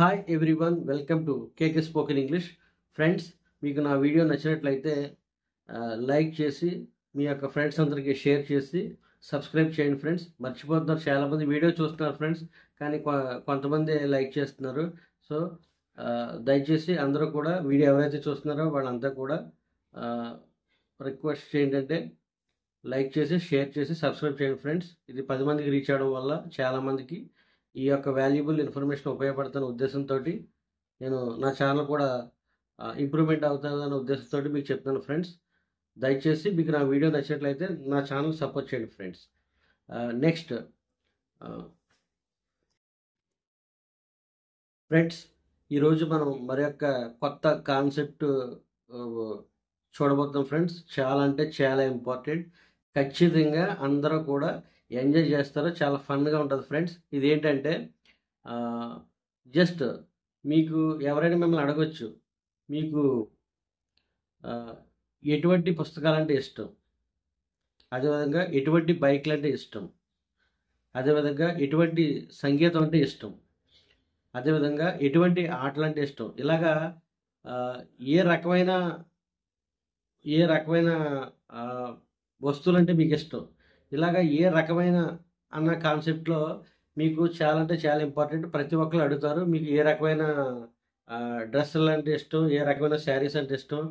Hi everyone, welcome to KK spoken English. Friends, మీకు నా video నచ్చినట్లయితే లైక్ చేసి మీ యొక్క ఫ్రెండ్స్ అందరికీ షేర్ చేసి సబ్స్క్రైబ్ చేయండి. ఫ్రెండ్స్, మర్చిపోతున్నారు, చాలామంది వీడియో చూస్తున్నారు ఫ్రెండ్స్, కానీ కొంతమంది లైక్ చేస్తున్నారు. సో దయచేసి అందరూ కూడా వీడియో ఎవరైతే చూస్తున్నారో వాళ్ళంతా కూడా రిక్వెస్ట్ ఏంటంటే లైక్ చేసి షేర్ చేసి సబ్స్క్రైబ్ చేయండి ఫ్రెండ్స్. ఇది 10 మందికి రీచ్ అవ్వడం వల్ల చాలామందికి ఈ యొక్క వాల్యుబుల్ ఇన్ఫర్మేషన్ ఉపయోగపడుతున్న ఉద్దేశంతో నేను నా ఛానల్ కూడా ఇంప్రూవ్మెంట్ అవుతుందన్న ఉద్దేశంతో మీకు చెప్తున్నాను ఫ్రెండ్స్. దయచేసి మీకు నా వీడియో నచ్చినట్లయితే నా ఛానల్ సపోర్ట్ చేయండి ఫ్రెండ్స్. నెక్స్ట్ ఫ్రెండ్స్, ఈరోజు మనం మరి యొక్క కొత్త కాన్సెప్ట్ చూడబోతున్నాం ఫ్రెండ్స్. చాలా అంటే చాలా ఇంపార్టెంట్. ఖచ్చితంగా అందరూ కూడా ఎంజాయ్ చేస్తారు, చాలా ఫన్గా ఉంటుంది ఫ్రెండ్స్. ఇదేంటంటే జస్ట్ మీకు ఎవరైనా మిమ్మల్ని అడగొచ్చు, మీకు ఎటువంటి పుస్తకాలంటే ఇష్టం, అదేవిధంగా ఎటువంటి బైక్లు అంటే ఇష్టం, అదేవిధంగా ఎటువంటి సంగీతం అంటే ఇష్టం, అదేవిధంగా ఎటువంటి ఆటలు అంటే ఇష్టం. ఇలాగా ఏ రకమైన వస్తువులు అంటే మీకు ఇష్టం, ఇలాగా ఏ రకమైన అన్న కాన్సెప్ట్లో మీకు చాలా అంటే చాలా ఇంపార్టెంట్. ప్రతి ఒక్కరు అడుగుతారు, మీకు ఏ రకమైన డ్రెస్సులు అంటే ఇష్టం, ఏ రకమైన శారీస్ అంటే ఇష్టం,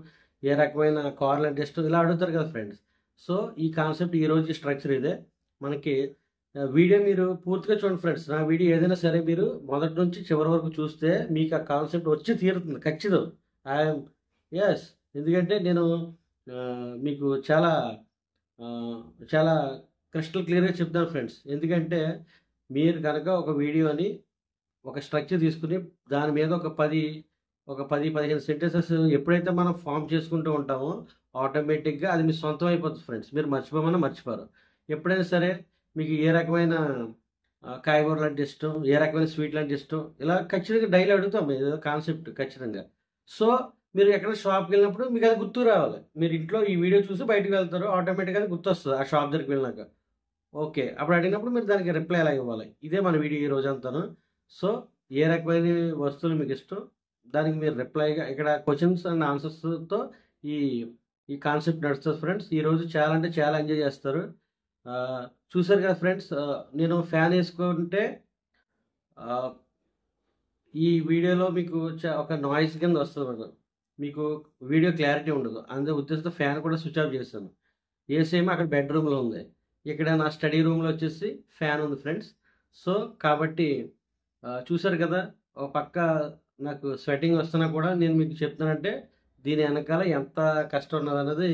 ఏ రకమైన కార్లు అంటే ఇష్టం, ఇలా అడుగుతారు కదా ఫ్రెండ్స్. సో ఈ కాన్సెప్ట్ ఈరోజు స్ట్రక్చర్ ఇదే. మనకి వీడియో మీరు పూర్తిగా చూడండి ఫ్రెండ్స్. నా వీడియో ఏదైనా సరే మీరు మొదటి నుంచి చివరి వరకు చూస్తే మీకు ఆ కాన్సెప్ట్ వచ్చి తీరుతుంది ఖచ్చితం. ఐఎమ్ ఎస్, ఎందుకంటే నేను మీకు చాలా చాలా క్రిస్టల్ క్లియర్గా చెప్తాను ఫ్రెండ్స్. ఎందుకంటే మీరు కనుక ఒక వీడియోని ఒక స్ట్రక్చర్ తీసుకుని దాని మీద ఒక 10-15 సెంటెన్సెస్ ఎప్పుడైతే మనం ఫామ్ చేసుకుంటూ ఉంటామో ఆటోమేటిక్గా అది మీ సొంతం అయిపోతుంది ఫ్రెండ్స్. మీరు మర్చిపోమన్నా మర్చిపోరు. ఎప్పుడైనా సరే మీకు ఏ రకమైన కాయగూరలు అంటే ఇష్టం, ఏ రకమైన స్వీట్లు అంటే ఇష్టం, ఇలా ఖచ్చితంగా డైలీ అడుగుతాం ఏదో కాన్సెప్ట్ ఖచ్చితంగా. సో మీరు ఎక్కడ షాప్కి వెళ్ళినప్పుడు మీకు అది గుర్తు రావాలి. మీరు ఇంట్లో ఈ వీడియో చూసి బయటకు వెళ్తారు, ఆటోమేటిక్గా అది గుర్తొస్తుంది ఆ షాప్ దగ్గరికి వెళ్ళినాక. ఓకే, అప్పుడు అడిగినప్పుడు మీరు దానికి రిప్లై ఎలా ఇవ్వాలి, ఇదే మన వీడియో ఈ రోజు అంతాను. సో ఏ రకమైన వస్తువులు మీకు ఇష్టం, దానికి మీరు రిప్లైగా ఇక్కడ క్వశ్చన్స్ అండ్ ఆన్సర్స్తో ఈ ఈ కాన్సెప్ట్ నడుస్తుంది ఫ్రెండ్స్. ఈరోజు చాలా అంటే చాలా ఎంజాయ్ చేస్తారు. చూసారు కదా ఫ్రెండ్స్, నేను ఫ్యాన్ వేసుకుంటే ఈ వీడియోలో మీకు ఒక నాయిస్ కింద వస్తుంది మేడం, మీకు వీడియో క్లారిటీ ఉండదు. అందే ఉద్దేశంతో ఫ్యాన్ కూడా స్విచ్ ఆఫ్ చేశాను. ఏసీ ఏమో అక్కడ బెడ్రూమ్లో ఉంది, ఇక్కడ నా స్టడీ రూమ్లో వచ్చేసి ఫ్యాన్ ఉంది ఫ్రెండ్స్. సో కాబట్టి చూసారు కదా, ఒక పక్క నాకు స్వెటింగ్ వస్తున్నా కూడా నేను మీకు చెప్తానంటే దీని వెనకాల ఎంత కష్టం ఉన్నది అన్నది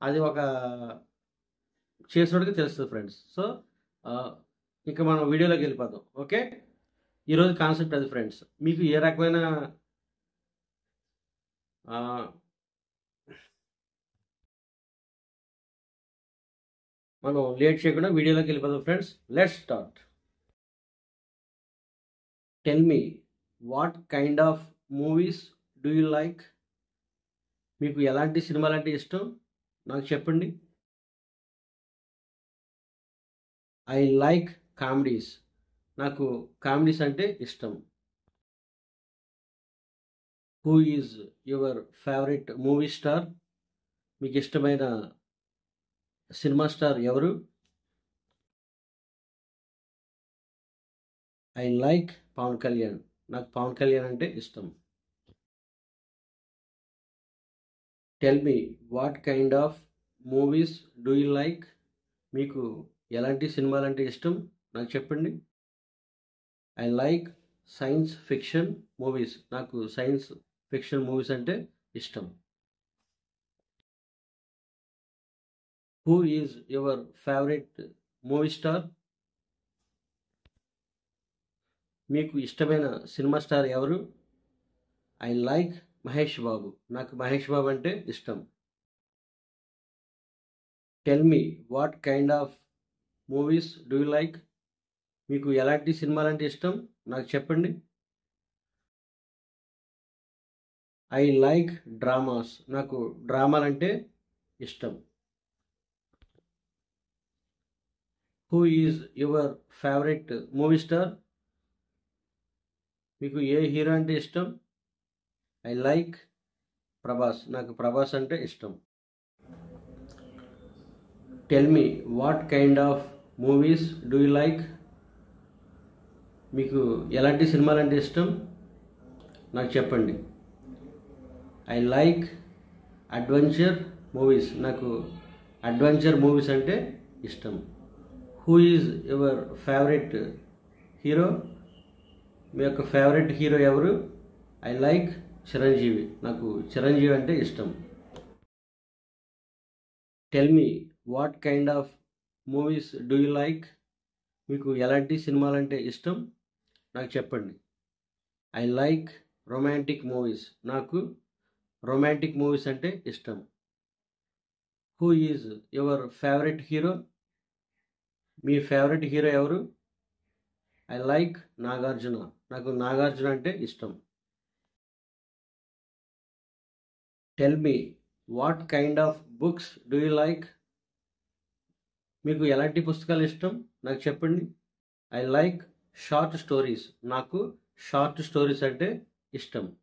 అది ఒక చేసినోడికి తెలుస్తుంది ఫ్రెండ్స్. సో ఇంకా మనం వీడియోలోకి వెళ్ళిపోదాం. ఓకే, ఈరోజు కాన్సెప్ట్ అది ఫ్రెండ్స్. మీకు ఏ రకమైన మనం లేట్ చేయకుండా వీడియోలోకి వెళ్ళిపోదాం friends. Let's start. Tell me what kind of movies do you like. మీకు ఎలాంటి సినిమాలు అంటే ఇష్టం నాకు చెప్పండి. I like comedies. నాకు కామెడీస్ అంటే ఇష్టం. Who is your favourite movie star. మీకు ఇష్టమైన సినిమా స్టార్ ఎవరు. I like Pawan Kalyan. నాకు పవన్ కళ్యాణ్ అంటే ఇష్టం. Tell me what kind of movies do you like. మీకు ఎలాంటి సినిమాలు అంటే ఇష్టం నాకు చెప్పండి. I like science fiction movies. నాకు సైన్స్ ఫిక్షన్ మూవీస్ అంటే ఇష్టం. Who is your favourite movie star. మీకు ఇష్టమైన సినిమా స్టార్ ఎవరు. I like Mahesh Babu. నాకు మహేష్ బాబు అంటే ఇష్టం. Tell me what kind of movies do you like. మీకు ఎలాంటి సినిమాలు అంటే ఇష్టం నాకు చెప్పండి. I like dramas. నాకు డ్రామాలు అంటే ఇష్టం. Who is your favourite movie star. మీకు ఏ హీరో అంటే ఇష్టం? I like Prabhas. నాకు ప్రభాస్ అంటే ఇష్టం. Tell me what kind of movies do you like? మీకు ఎలాంటి సినిమాలు అంటే ఇష్టం? నాకు చెప్పండి. I like adventure movies. నాకు అడ్వెంచర్ మూవీస్ అంటే ఇష్టం. Who is your favourite hero? మీ యొక్క ఫేవరెట్ హీరో ఎవరు? I like Chiranjeevi. నాకు చిరంజీవి అంటే ఇష్టం. Tell me what kind of movies do you like? మీకు ఎలాంటి సినిమాలంటే ఇష్టం? నాకు చెప్పండి. I like romantic movies. నాకు రొమాంటిక్ మూవీస్ అంటే ఇష్టం. Who is your favourite hero? Me favourite hero ఎవరు? I like Nagarjuna. నాకు నాగార్జున అంటే ఇష్టం. Tell me what kind of books do you like? మీకు ఎలాంటి పుస్తకాలు ఇష్టం? నాకు చెప్పండి. I like short stories. నాకు షార్ట్ స్టోరీస్ అంటే ఇష్టం.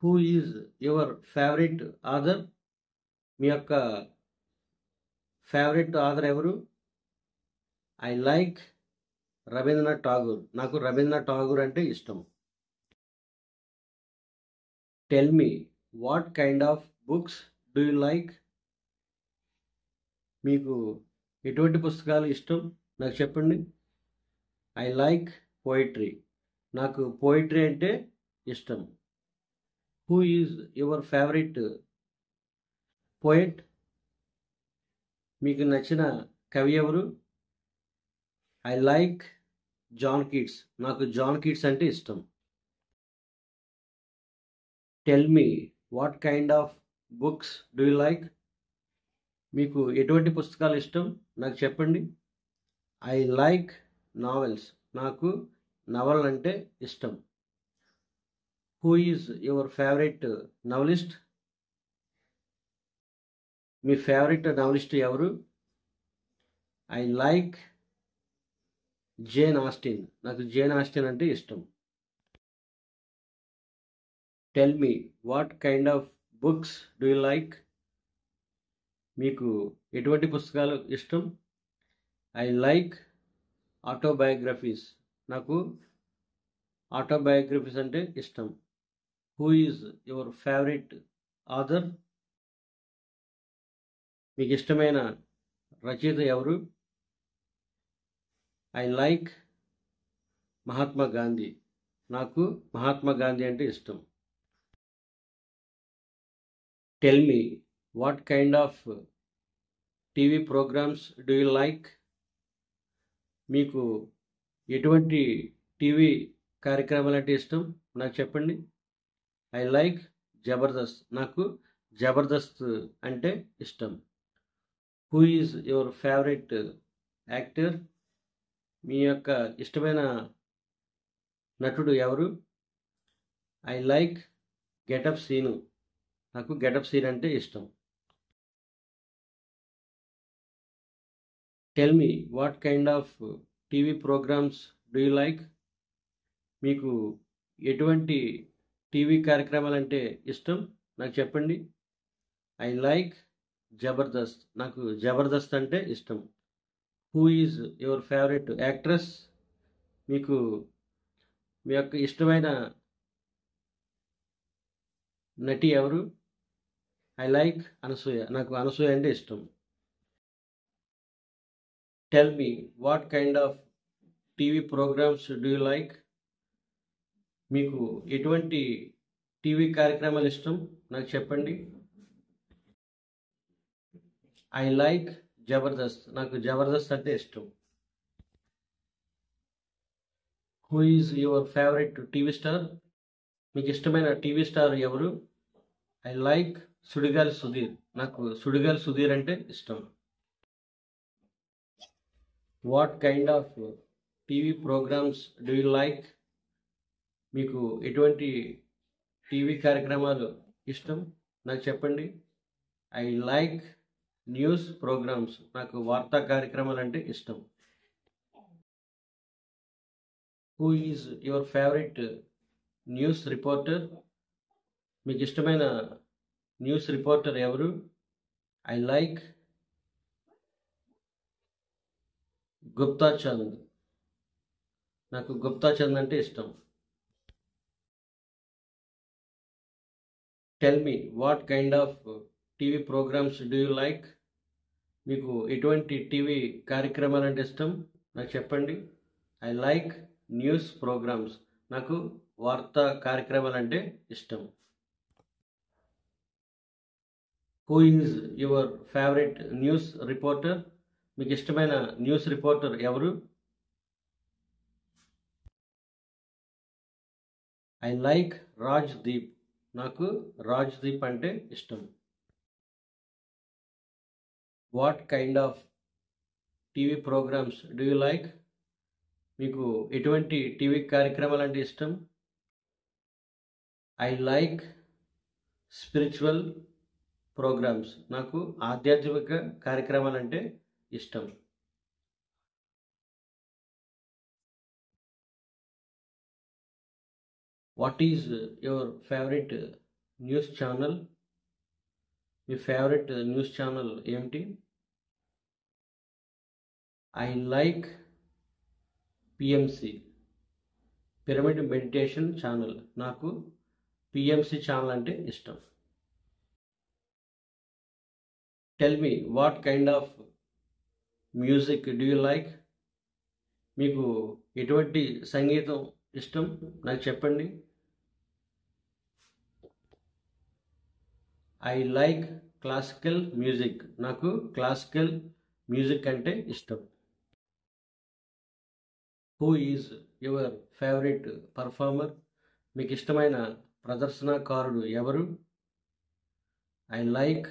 Who is your favourite author? మీ యొక్క ఫేవరెట్ ఆథర్ ఎవరు? I like Rabindranath Tagore. నాకు రవీంద్రనాథ్ ఠాగూర్ అంటే ఇష్టం. Tell me what kind of books do you like? మీకు ఎటువంటి పుస్తకాలు ఇష్టం? నాకు చెప్పండి. I like poetry. నాకు పోయిట్రీ అంటే ఇష్టం. Who is your favourite poet? మీకు నచ్చిన కవి ఎవరు? I like John Keats. నాకు జాన్ కీట్స్ అంటే ఇష్టం. Tell me what kind of books do you like? మీకు ఎటువంటి పుస్తకాలు ఇష్టం? నాకు చెప్పండి. I like novels. నాకు నవల్ అంటే ఇష్టం. Who is your favourite novelist? మీ ఫేవరెట్ నవలిస్ట్ ఎవరు? I like Jane Austen. నాకు జేన్ ఆస్టిన్ అంటే ఇష్టం. Tell me what kind of books do you like? మీకు ఎటువంటి పుస్తకాలు ఇష్టం? I like autobiographies. నాకు ఆటోబయోగ్రఫీస్ అంటే ఇష్టం. Who is your favourite author? మీకు ఇష్టమైన రచయిత ఎవరు? I like Mahatma Gandhi. నాకు మహాత్మా గాంధీ అంటే ఇష్టం. Tell me what kind of TV programmes do you like? మీకు ఎటువంటి టీవీ కార్యక్రమాలు అంటే ఇష్టం? నాకు చెప్పండి. I like Jabardasth. నాకు జబర్దస్త్ అంటే ఇష్టం. Who is your favourite actor? మీ యొక్క ఇష్టమైన నటుడు ఎవరు? I like Getup scene. నాకు గెటప్ సీన్ అంటే ఇష్టం. Tell me what kind of TV programmes do you like? మీకు ఎటువంటి టీవీ కార్యక్రమాలు అంటే ఇష్టం? నాకు చెప్పండి. I like Jabardasth. నాకు జబర్దస్త్ అంటే ఇష్టం. Who is your favourite actress? మీకు మీ యొక్క ఇష్టమైన నటి ఎవరు? I like Anasuya. నాకు అనసూయ అంటే ఇష్టం. Tell me what kind of TV programmes do you like? మీకు ఎటువంటి టీవీ కార్యక్రమాలు ఇష్టం? నాకు చెప్పండి. I like Jabardasth. నాకు జబర్దస్త్ అంటే ఇష్టం. Who is your favourite TV star? మీకు ఇష్టమైన టీవీ స్టార్ ఎవరు? I like Sudigali Sudheer. నాకు సుడిగాలి సుధీర్ అంటే ఇష్టం. What kind of TV programmes do you like? మీకు ఎటువంటి టీవీ కార్యక్రమాలు ఇష్టం? నాకు చెప్పండి. I like news programmes. నాకు వార్తా కార్యక్రమాలు అంటే ఇష్టం. Who is your favourite news reporter? మీకు ఇష్టమైన న్యూస్ రిపోర్టర్ ఎవరు? I like Gupta Chand. నాకు గుప్తా చంద్ అంటే ఇష్టం. Tell me what kind of TV programmes do you like? మీకు ఎటువంటి టీవీ కార్యక్రమాలు అంటే ఇష్టం? నాకు చెప్పండి. I like news programmes. నాకు వార్తా కార్యక్రమాలు అంటే ఇష్టం. Who is your favourite news reporter? మీకు ఇష్టమైన న్యూస్ రిపోర్టర్ ఎవరు? I like Raj Deep. నాకు రాజ్ దీప్ అంటే ఇష్టం. What kind of TV programmes do you like? మీకు ఎటువంటి టీవీ కార్యక్రమాలు అంటే ఇష్టం? I like spiritual programmes. నాకు ఆధ్యాత్మిక కార్యక్రమాలు అంటే ఇష్టం. What is your favourite news channel? మీ ఫేవరెట్ న్యూస్ ఛానల్ ఏమిటి? I like PMC, pyramid meditation channel. నాకు పిఎంసి ఛానల్ అంటే ఇష్టం. Tell me what kind of music do you like? మీకు ఎటువంటి సంగీతం ఇష్టం? నాకు చెప్పండి. I like classical music. నాకు క్లాసికల్ మ్యూజిక్ అంటే ఇష్టం. Who is your favourite performer? మీకు ఇష్టమైన ప్రదర్శనకారుడు ఎవరు? I like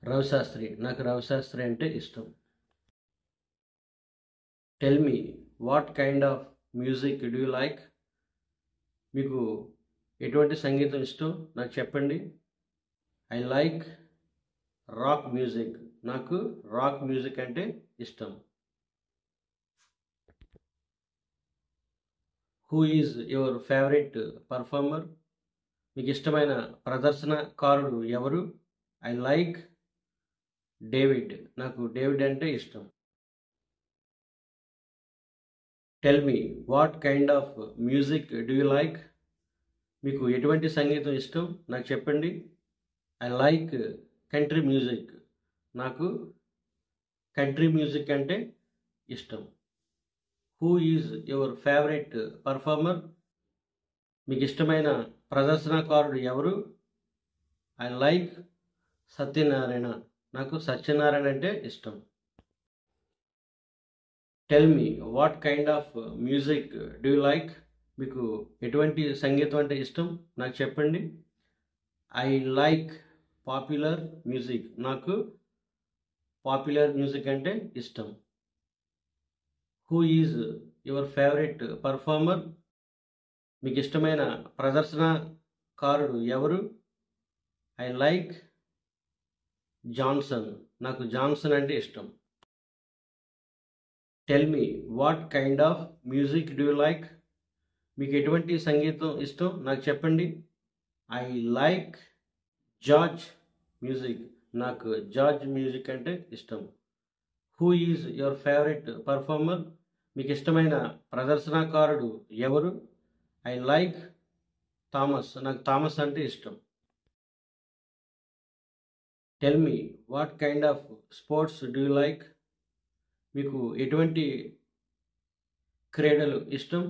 Ravi Shastri. నాకు రవిశాస్త్రి అంటే ఇష్టం. Tell me what kind of music do you like? మీకు ఎటువంటి సంగీతం ఇష్టం? నాకు చెప్పండి. I like rock music. నాకు రాక్ మ్యూజిక్ అంటే ఇష్టం. Who is your favourite performer? మీకు ఇష్టమైన ప్రదర్శనకారుడు ఎవరు? I like David. నాకు డేవిడ్ అంటే ఇష్టం. Tell me what kind of music do you like? మీకు ఎటువంటి సంగీతం ఇష్టం? నాకు చెప్పండి. I like country music. నాకు కంట్రీ మ్యూజిక్ అంటే ఇష్టం. Who is your favourite performer? మీకు ఇష్టమైన ప్రదర్శనకారుడు ఎవరు? I like Satyanarayana. నాకు సత్యనారాయణ అంటే ఇష్టం. Tell me what kind of music do you like? మీకు ఎటువంటి సంగీతం అంటే ఇష్టం? నాకు చెప్పండి. I like popular music. నాకు పాపులర్ మ్యూజిక్ అంటే ఇష్టం. Who is your favourite performer? మీకు ఇష్టమైన ప్రదర్శనకారుడు ఎవరు? I like Johnson. నాకు జాన్సన్ అంటే ఇష్టం. Tell me what kind of music do you like? మీకు ఎటువంటి సంగీతం ఇష్టం? నాకు చెప్పండి. I like George music. నాకు జార్జ్ మ్యూజిక్ అంటే ఇష్టం. Who is your favourite performer? మీకు ఇష్టమైన ప్రదర్శనకారుడు ఎవరు? I like Thomas. నాకు థామస్ అంటే ఇష్టం. Tell me what kind of sports do you like? మీకు ఎటువంటి క్రీడలు ఇష్టం?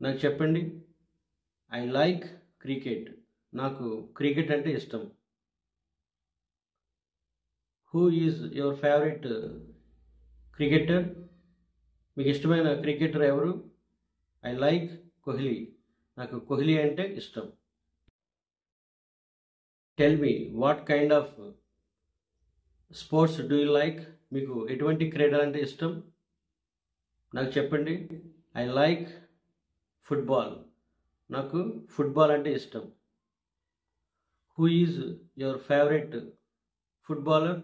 నాకు చెప్పండి. I like cricket. నాకు క్రికెట్ అంటే ఇష్టం. Who is your favourite cricketer? మీకు ఇష్టమైన క్రికెటర్ ఎవరు? I like Kohli. నాకు కోహ్లీ అంటే ఇష్టం. Tell me what kind of sports do you like? మీకు ఎటువంటి క్రీడలు అంటే ఇష్టం? నాకు చెప్పండి. I like football. నాకు ఫుట్బాల్ అంటే ఇష్టం. Who is your favourite footballer?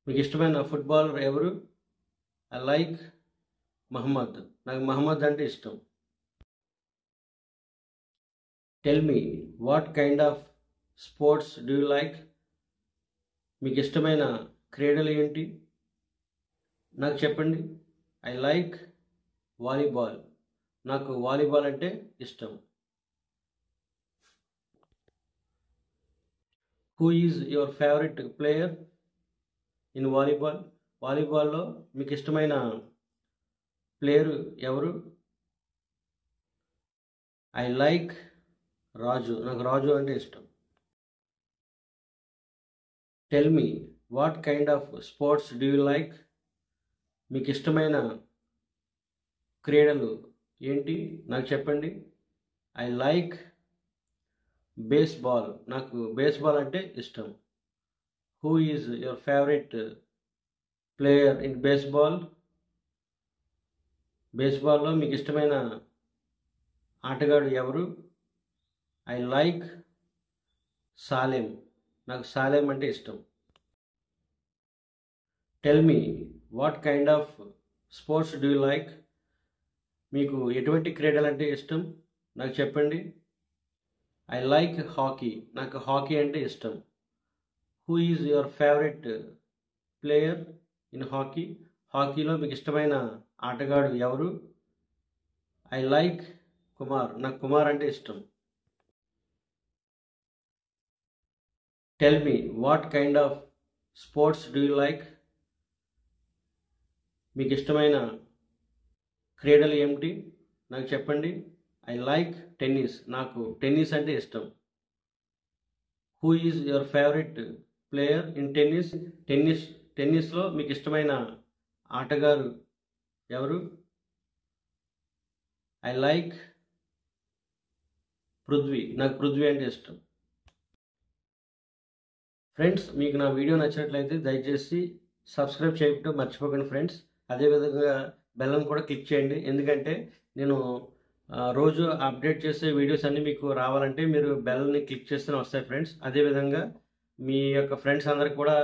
మీకు ఇష్టమైన ఫుట్బాలర్ ఎవరు? I like Mohammad. నాకు మహమ్మద్ అంటే ఇష్టం. Tell me what kind of sports do you like? మీకు ఇష్టమైన క్రీడలు ఏంటి? నాకు చెప్పండి. I like volleyball. నాకు వాలీబాల్ అంటే ఇష్టం. Who is your favourite player in volleyball? వాలీబాల్లో మీకు ఇష్టమైన ప్లేయరు ఎవరు? I like Raju. నాకు రాజు అంటే ఇష్టం. Tell me what kind of sports do you like? మీకు ఇష్టమైన క్రీడలు ఏంటి? నాకు చెప్పండి. I like baseball. నాకు బేస్బాల్ అంటే ఇష్టం. Who is your favourite player in baseball? బేస్బాల్లో మీకు ఇష్టమైన ఆటగాడు ఎవరు? I like Salem. నాకు సాలెం అంటే ఇష్టం. Tell me what kind of sports do you like? మీకు ఎటువంటి క్రీడలు అంటే ఇష్టం? నాకు చెప్పండి. I like hockey. నాకు హాకీ అంటే ఇష్టం. Who is your favourite player in hockey? హాకీలో మీకు ఇష్టమైన ఆటగాడు ఎవరు? I like Kumar. నాకు కుమార్ అంటే ఇష్టం. Tell me what kind of sports do you like? మీకు ఇష్టమైన క్రీడలు ఏమిటి? నాకు చెప్పండి. I like tennis. నాకు టెన్నిస్ అంటే ఇష్టం. Who is your favourite player in tennis? టెన్నిస్లో మీకు ఇష్టమైన ఆటగారు ఎవరు? I like Prithvi. నాకు పృథ్వీ అంటే ఇష్టం. ఫ్రెండ్స్, మీకు నా వీడియో నచ్చినట్లయితే దయచేసి సబ్స్క్రైబ్ చేయడం మర్చిపోకండి ఫ్రెండ్స్. అదేవిధంగా బెల్లం కూడా క్లిక్ చేయండి. ఎందుకంటే నేను రోజు అప్డేట్ చేసే వీడియోస్ అన్నీ మీకు రావాలంటే మీరు బెల్ని క్లిక్ చేస్తేనే వస్తాయి ఫ్రెండ్స్. అదేవిధంగా మీ యొక్క ఫ్రెండ్స్ అందరికి కూడా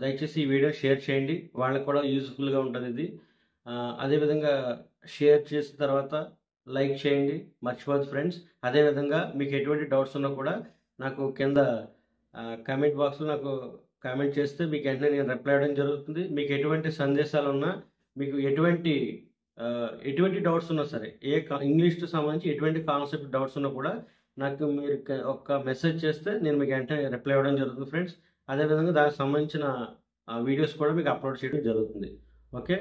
దయచేసి ఈ వీడియో షేర్ చేయండి. వాళ్ళకి కూడా యూజ్ఫుల్గా ఉంటుంది ఇది. అదేవిధంగా షేర్ చేసిన తర్వాత లైక్ చేయండి మర్చిపోద్దు ఫ్రెండ్స్. అదేవిధంగా మీకు ఎటువంటి డౌట్స్ ఉన్నా కూడా నాకు కింద కామెంట్ బాక్స్లో నాకు కామెంట్ చేస్తే మీకు వెంటనే నేను రిప్లై అవ్వడం జరుగుతుంది. మీకు ఎటువంటి సందేశాలు ఉన్నా, మీకు ఎటువంటి డౌట్స్ ఉన్నా సరే, ఇంగ్లీష్కి సంబంధించి ఎటువంటి కాన్సెప్ట్ డౌట్స్ ఉన్నా కూడా నాకు మీరు ఒక మెసేజ్ చేస్తే నేను మీకు వెంటనే రిప్లై అవ్వడం జరుగుతుంది ఫ్రెండ్స్. అదేవిధంగా దానికి సంబంధించిన వీడియోస్ కూడా మీకు అప్లోడ్ చేయడం జరుగుతుంది. ఓకే,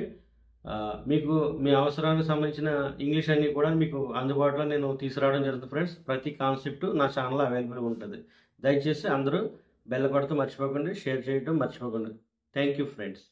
మీకు మీ అవసరానికి సంబంధించిన ఇంగ్లీష్ అన్నీ కూడా మీకు అందుబాటులో నేను తీసుకురావడం జరుగుతుంది ఫ్రెండ్స్. ప్రతి కాన్సెప్ట్ నా ఛానల్లో అవైలబుల్గా ఉంటుంది. దయచేసి అందరూ బెల్ కొడతా మర్చిపోకండి, షేర్ చేయడం మర్చిపోకండి. Thank you friends.